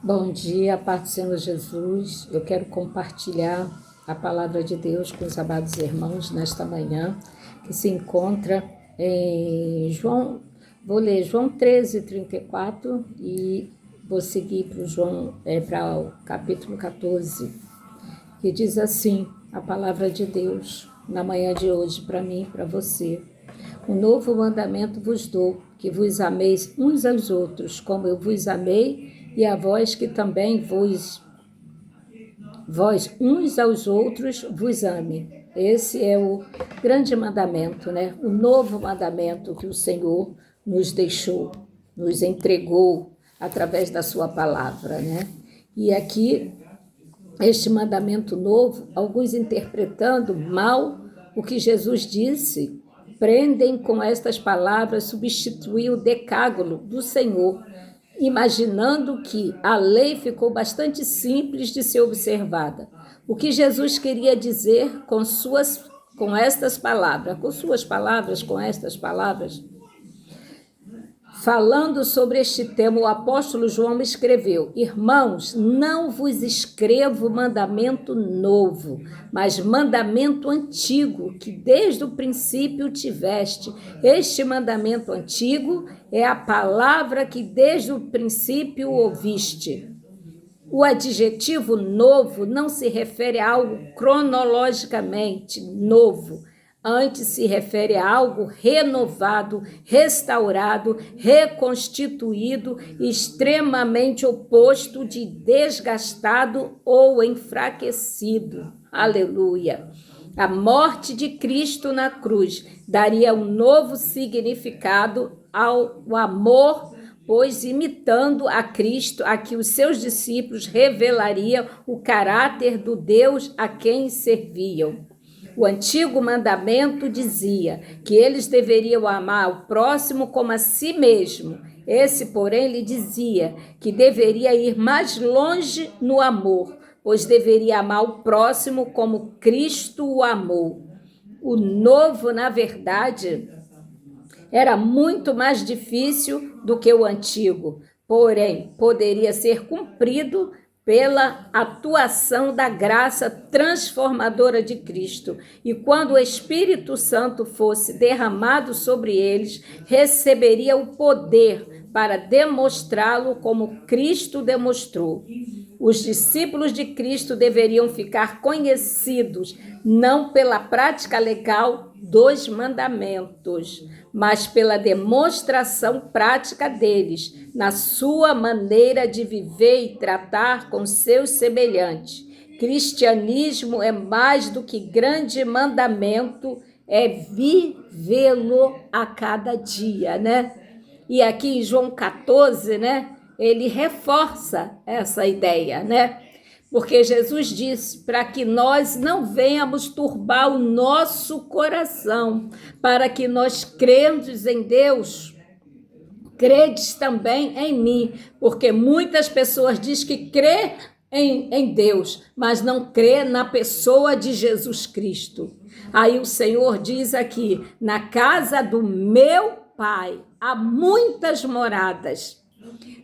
Bom dia, paz do Senhor Jesus. Eu quero compartilhar a palavra de Deus com os amados irmãos nesta manhã, que se encontra em João. Vou ler João 13:34 e vou seguir para o capítulo 14, que diz assim, a palavra de Deus, na manhã de hoje, para mim e para você. Um novo mandamento vos dou, que vos ameis uns aos outros, como eu vos amei, e a vós que também vós uns aos outros vos ame. Esse é o grande mandamento, né? O novo mandamento que o Senhor nos deixou, nos entregou através da sua palavra, né? E aqui, este mandamento novo, alguns interpretando mal o que Jesus disse, prendem com estas palavras substituir o decálogo do Senhor, imaginando que a lei ficou bastante simples de ser observada. O que Jesus queria dizer com estas palavras, com estas palavras, falando sobre este tema, o apóstolo João escreveu: Irmãos, não vos escrevo mandamento novo, mas mandamento antigo, que desde o princípio tiveste. Este mandamento antigo é a palavra que desde o princípio ouviste. O adjetivo novo não se refere a algo cronologicamente novo, antes se refere a algo renovado, restaurado, reconstituído, extremamente oposto de desgastado ou enfraquecido. Aleluia! A morte de Cristo na cruz daria um novo significado ao amor, pois imitando a Cristo, a que os seus discípulos revelariam o caráter do Deus a quem serviam. O antigo mandamento dizia que eles deveriam amar o próximo como a si mesmo. Esse, porém, lhe dizia que deveria ir mais longe no amor, pois deveria amar o próximo como Cristo o amou. O novo, na verdade, era muito mais difícil do que o antigo, porém, poderia ser cumprido pela atuação da graça transformadora de Cristo. E quando o Espírito Santo fosse derramado sobre eles, receberia o poder para demonstrá-lo como Cristo demonstrou. Os discípulos de Cristo deveriam ficar conhecidos não pela prática legal dos mandamentos, mas pela demonstração prática deles, na sua maneira de viver e tratar com seus semelhantes. Cristianismo é mais do que grande mandamento, é vivê-lo a cada dia, né? E aqui em João 14, né? Ele reforça essa ideia, né? Porque Jesus disse para que nós não venhamos turbar o nosso coração, para que nós cremos em Deus, credes também em mim, porque muitas pessoas dizem que crê em Deus, mas não crê na pessoa de Jesus Cristo. Aí o Senhor diz aqui, na casa do meu Pai há muitas moradas.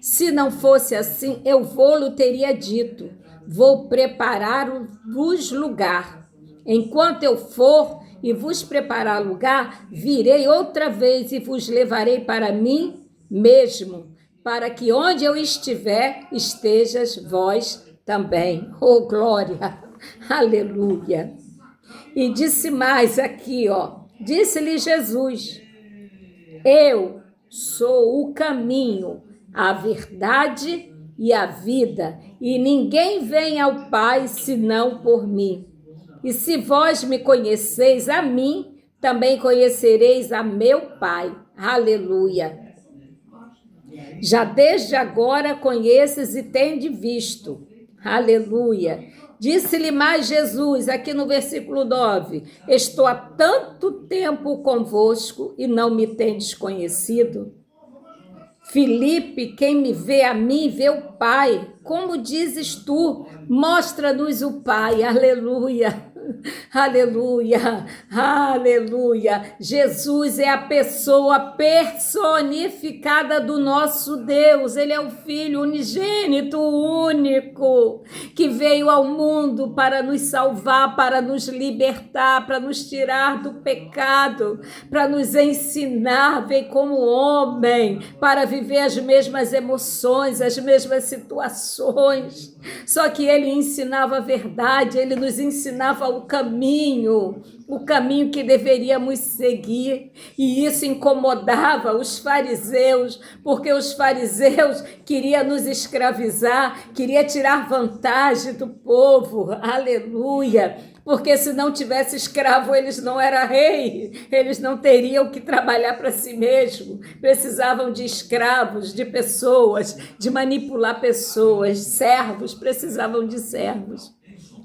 Se não fosse assim, eu vou-lhe teria dito, vou preparar-vos lugar. Enquanto eu for e vos preparar lugar, virei outra vez e vos levarei para mim mesmo, para que onde eu estiver, estejas vós também. Oh, glória! Aleluia! E disse mais aqui, disse-lhe Jesus, eu sou o caminho, a verdade e a vida, e ninguém vem ao Pai senão por mim. E se vós me conheceis a mim, também conhecereis a meu Pai. Aleluia! Já desde agora conheces e tendes visto. Aleluia! Disse-lhe mais Jesus, aqui no versículo 9, estou há tanto tempo convosco e não me tendes conhecido. Filipe, quem me vê a mim, vê o Pai. Como dizes tu, mostra-nos o Pai. Aleluia! Aleluia, aleluia. Jesus é a pessoa personificada do nosso Deus. Ele é o Filho unigênito, único, que veio ao mundo para nos salvar, para nos libertar, para nos tirar do pecado, para nos ensinar, veio como homem, para viver as mesmas emoções, as mesmas situações. Só que ele ensinava a verdade, ele nos ensinava o caminho que deveríamos seguir. E isso incomodava os fariseus, porque os fariseus queriam nos escravizar, queriam tirar vantagem do povo. Aleluia! Porque se não tivesse escravo, eles não eram rei, eles não teriam que trabalhar para si mesmo, precisavam de escravos, de pessoas, de manipular pessoas, servos, precisavam de servos.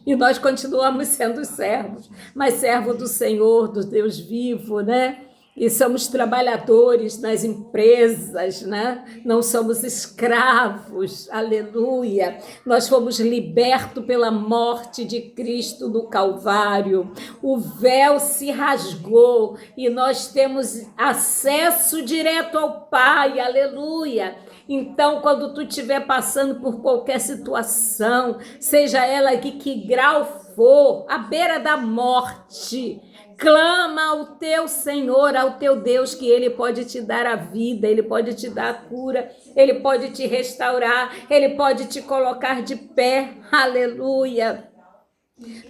E nós continuamos sendo servos, mas servo do Senhor, do Deus vivo, né? E somos trabalhadores nas empresas, né? Não somos escravos, aleluia. Nós fomos libertos pela morte de Cristo no Calvário. O véu se rasgou e nós temos acesso direto ao Pai, aleluia. Então, quando tu estiver passando por qualquer situação, seja ela de que grau for, à beira da morte, clama ao teu Senhor, ao teu Deus, que Ele pode te dar a vida, Ele pode te dar a cura, Ele pode te restaurar, Ele pode te colocar de pé, aleluia.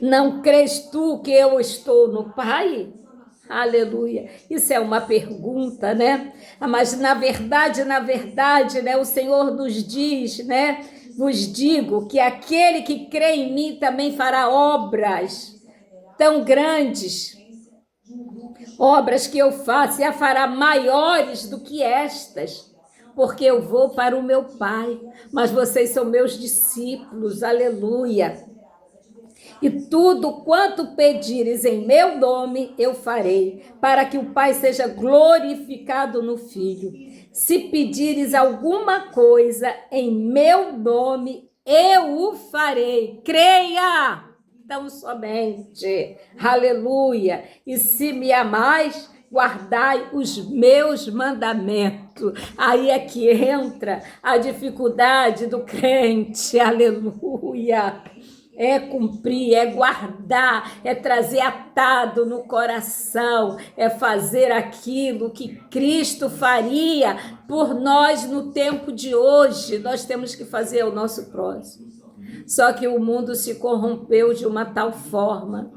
Não crês tu que eu estou no Pai? Aleluia. Isso é uma pergunta, né? Mas na verdade, né, o Senhor nos diz, né? Vos digo que aquele que crê em mim também fará obras tão grandes, obras que eu faço, e a fará maiores do que estas, porque eu vou para o meu Pai, mas vocês são meus discípulos, aleluia. E tudo quanto pedires em meu nome, eu farei, para que o Pai seja glorificado no Filho. Se pedires alguma coisa em meu nome, eu o farei. Creia! Tão somente. Aleluia! E se me amais, guardai os meus mandamentos. Aí é que entra a dificuldade do crente. Aleluia! É cumprir, é guardar, é trazer atado no coração, é fazer aquilo que Cristo faria por nós no tempo de hoje. Nós temos que fazer o nosso próximo. Só que o mundo se corrompeu de uma tal forma,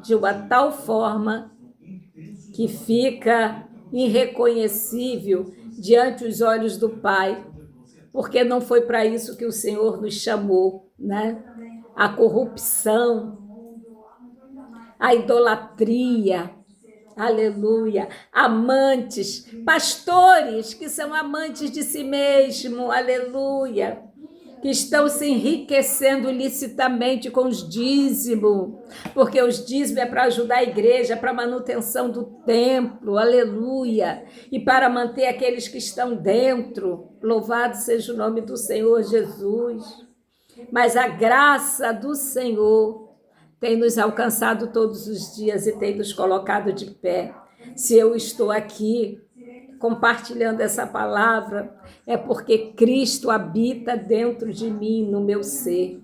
que fica irreconhecível diante dos olhos do Pai, porque não foi para isso que o Senhor nos chamou, né? A corrupção, a idolatria, aleluia, amantes, pastores que são amantes de si mesmo, aleluia, que estão se enriquecendo licitamente com os dízimos, porque os dízimos é para ajudar a igreja, para a manutenção do templo, aleluia, e para manter aqueles que estão dentro. Louvado seja o nome do Senhor Jesus. Mas a graça do Senhor tem nos alcançado todos os dias e tem nos colocado de pé. Se eu estou aqui compartilhando essa palavra, é porque Cristo habita dentro de mim, no meu ser.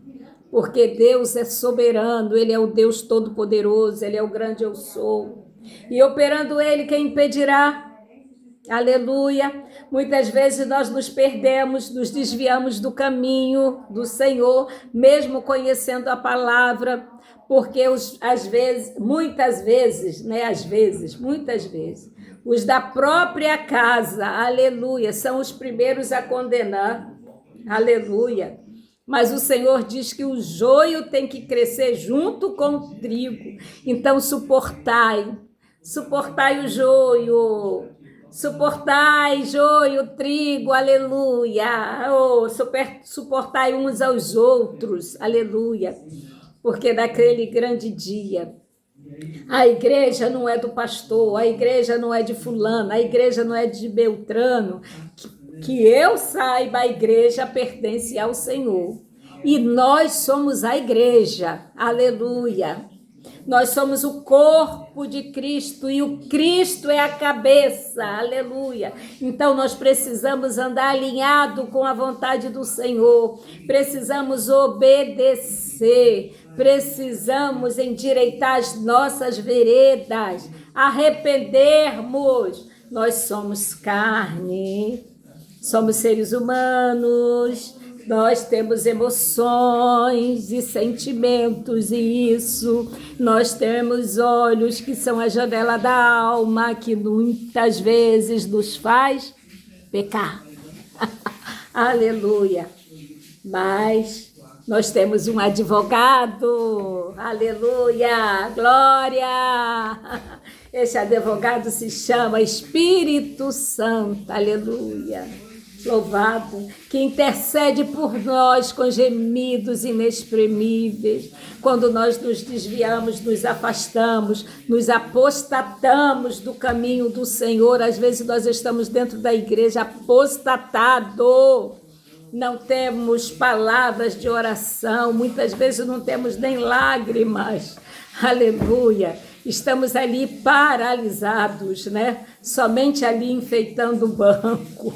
Porque Deus é soberano, Ele é o Deus todo-poderoso, Ele é o grande eu sou. E operando Ele, quem impedirá? Aleluia. Muitas vezes nós nos perdemos, nos desviamos do caminho do Senhor, mesmo conhecendo a palavra, porque muitas vezes, os da própria casa, aleluia, são os primeiros a condenar, aleluia. Mas o Senhor diz que o joio tem que crescer junto com o trigo. Então suportai o joio. Suportai joio, trigo, aleluia. Oh, suportai uns aos outros, aleluia. Porque naquele grande dia, a igreja não é do pastor, a igreja não é de fulano, a igreja não é de Beltrano. Que eu saiba, a igreja pertence ao Senhor. E nós somos a igreja, aleluia. Nós somos o corpo de Cristo e o Cristo é a cabeça, aleluia. Então nós precisamos andar alinhado com a vontade do Senhor, precisamos obedecer, precisamos endireitar as nossas veredas, arrependermos. Nós somos carne, somos seres humanos, nós temos emoções e sentimentos e isso. Nós temos olhos que são a janela da alma, que muitas vezes nos faz pecar. Aleluia. Mas nós temos um advogado. Aleluia. Glória. Esse advogado se chama Espírito Santo. Aleluia. Louvado, que intercede por nós com gemidos inexprimíveis. Quando nós nos desviamos, nos afastamos, nos apostatamos do caminho do Senhor. Às vezes nós estamos dentro da igreja apostatado. Não temos palavras de oração, muitas vezes não temos nem lágrimas. Aleluia. Estamos ali paralisados, né? Somente ali enfeitando o banco.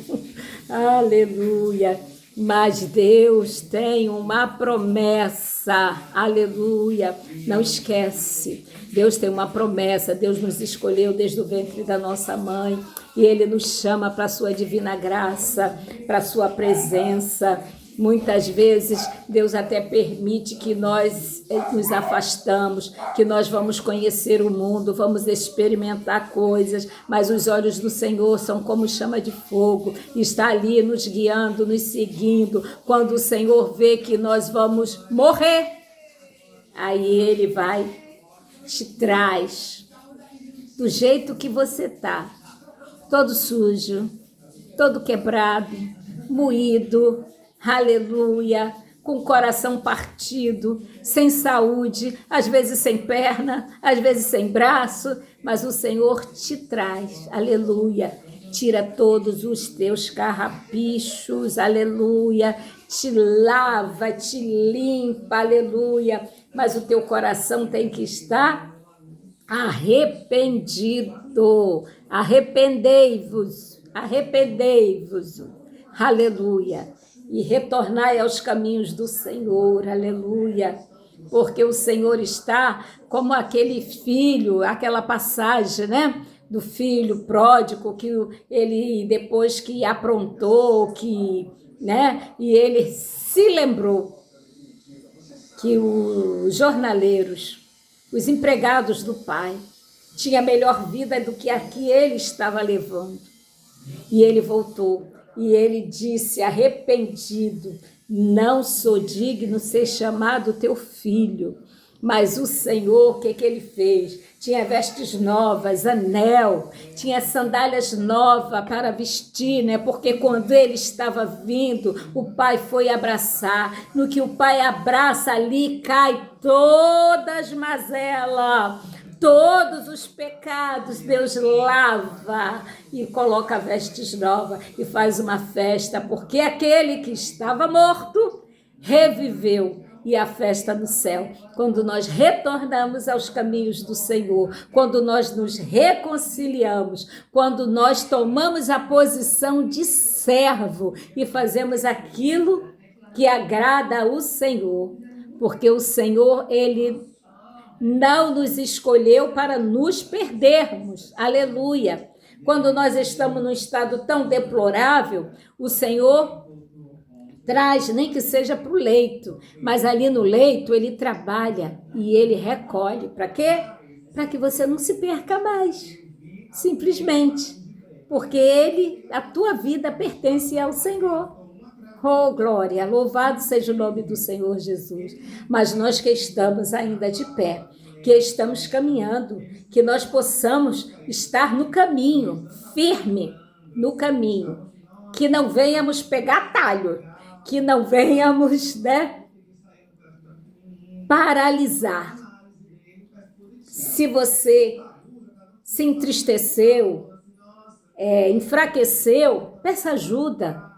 Aleluia. Mas Deus tem uma promessa. Aleluia. Não esquece. Deus tem uma promessa. Deus nos escolheu desde o ventre da nossa mãe. E Ele nos chama para a sua divina graça, para a sua presença. Muitas vezes Deus até permite que nós nos afastamos, que nós vamos conhecer o mundo, vamos experimentar coisas, mas os olhos do Senhor são como chama de fogo, está ali nos guiando, nos seguindo. Quando o Senhor vê que nós vamos morrer, aí Ele vai, te traz do jeito que você está, todo sujo, todo quebrado, moído, aleluia, com o coração partido, sem saúde, às vezes sem perna, às vezes sem braço, mas o Senhor te traz, aleluia, tira todos os teus carrapichos, aleluia, te lava, te limpa, aleluia, mas o teu coração tem que estar arrependido, arrependei-vos, aleluia, e retornai aos caminhos do Senhor, aleluia, porque o Senhor está como aquele filho, aquela passagem, né, do filho pródigo, que ele, depois que aprontou, né, e ele se lembrou que os jornaleiros, os empregados do pai, tinham melhor vida do que a que ele estava levando, e ele voltou. E ele disse, arrependido, não sou digno de ser chamado teu filho. Mas o Senhor, o que ele fez? Tinha vestes novas, anel, tinha sandálias novas para vestir, né? Porque quando ele estava vindo, o pai foi abraçar. No que o pai abraça, ali cai todas as mazelas. Todos os pecados Deus lava e coloca vestes novas e faz uma festa, porque aquele que estava morto reviveu. E a festa no céu, quando nós retornamos aos caminhos do Senhor, quando nós nos reconciliamos, quando nós tomamos a posição de servo e fazemos aquilo que agrada ao Senhor, porque o Senhor, Ele não nos escolheu para nos perdermos, aleluia. Quando nós estamos num estado tão deplorável, o Senhor traz, nem que seja para o leito, mas ali no leito Ele trabalha e Ele recolhe. Para quê? Para que você não se perca mais, simplesmente, porque a tua vida pertence ao Senhor. Oh, glória, louvado seja o nome do Senhor Jesus. Mas nós que estamos ainda de pé, que estamos caminhando, que nós possamos estar no caminho, firme no caminho, que não venhamos pegar atalho, que não venhamos, né, paralisar. Se você se entristeceu, enfraqueceu, peça ajuda.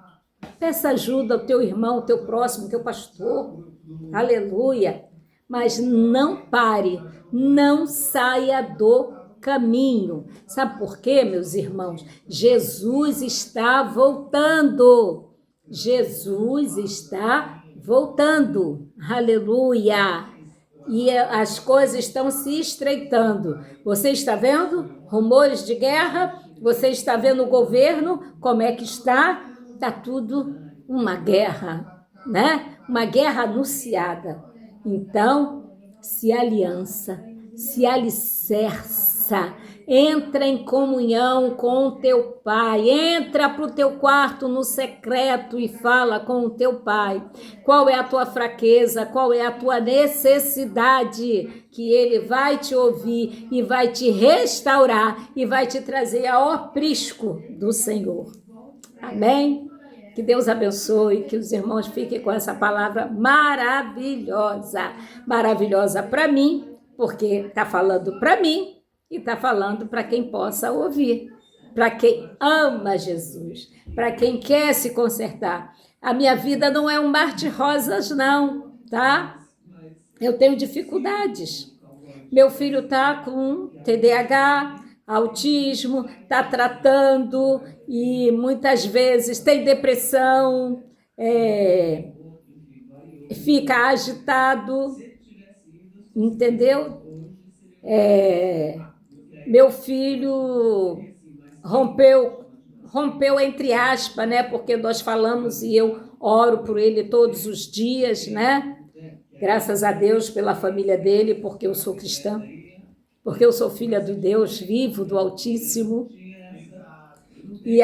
Peça ajuda ao teu irmão, ao teu próximo, ao teu pastor. Aleluia. mas não pare, não saia do caminho. Sabe por quê, meus irmãos? Jesus está voltando. Jesus está voltando. Aleluia! E as coisas estão se estreitando. Você está vendo rumores de guerra? Você está vendo o governo? Como é que está? Está tudo uma guerra, né? Uma guerra anunciada. Então, se aliança, se alicerça, entra em comunhão com o teu pai, entra para o teu quarto no secreto e fala com o teu pai. Qual é a tua fraqueza, qual é a tua necessidade, que ele vai te ouvir e vai te restaurar e vai te trazer ao aprisco do Senhor. Amém? Que Deus abençoe, que os irmãos fiquem com essa palavra maravilhosa. Maravilhosa para mim, porque está falando para mim e está falando para quem possa ouvir. Para quem ama Jesus, para quem quer se consertar. A minha vida não é um mar de rosas, não, tá? Eu tenho dificuldades. Meu filho está com TDAH, autismo, está tratando e muitas vezes tem depressão, fica agitado, entendeu? Meu filho rompeu entre aspas, né? Porque nós falamos e eu oro por ele todos os dias, né? Graças a Deus pela família dele, porque eu sou cristã. Porque eu sou filha do Deus vivo, do Altíssimo, e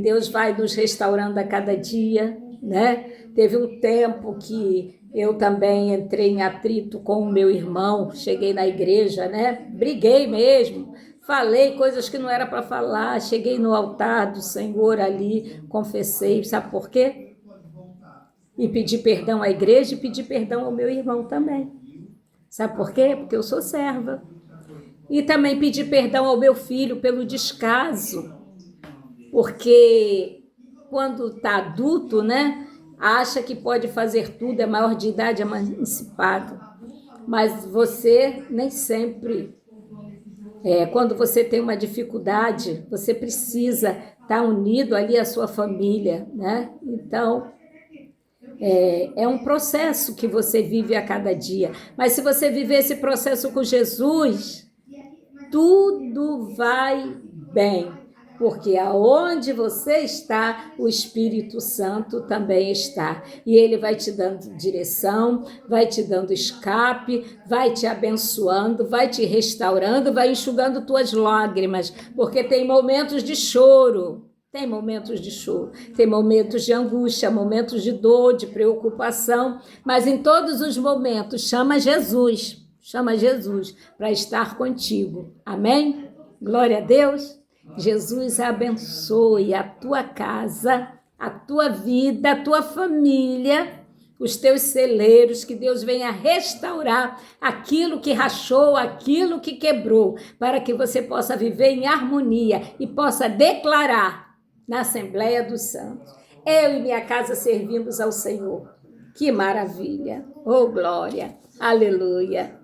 Deus vai nos restaurando a cada dia, né? Teve um tempo que eu também entrei em atrito com o meu irmão, cheguei na igreja, né? Briguei mesmo, falei coisas que não era para falar, cheguei no altar do Senhor ali, confessei, sabe por quê? E pedi perdão à igreja e pedi perdão ao meu irmão também. Sabe por quê? Porque eu sou serva. E também pedi perdão ao meu filho pelo descaso, porque quando está adulto, né, acha que pode fazer tudo, é maior de idade, é emancipado. Mas você nem sempre, quando você tem uma dificuldade, você precisa estar unido ali à sua família, né? Então, é um processo que você vive a cada dia. Mas se você viver esse processo com Jesus, tudo vai bem, porque aonde você está, o Espírito Santo também está. E ele vai te dando direção, vai te dando escape, vai te abençoando, vai te restaurando, vai enxugando tuas lágrimas, porque tem momentos de choro. Tem momentos de choro, tem momentos de angústia, momentos de dor, de preocupação, mas em todos os momentos chama Jesus para estar contigo. Amém? Glória a Deus. Jesus abençoe a tua casa, a tua vida, a tua família, os teus celeiros, que Deus venha restaurar aquilo que rachou, aquilo que quebrou, para que você possa viver em harmonia e possa declarar na Assembleia dos Santos: eu e minha casa servimos ao Senhor. Que maravilha! Oh, glória! Aleluia!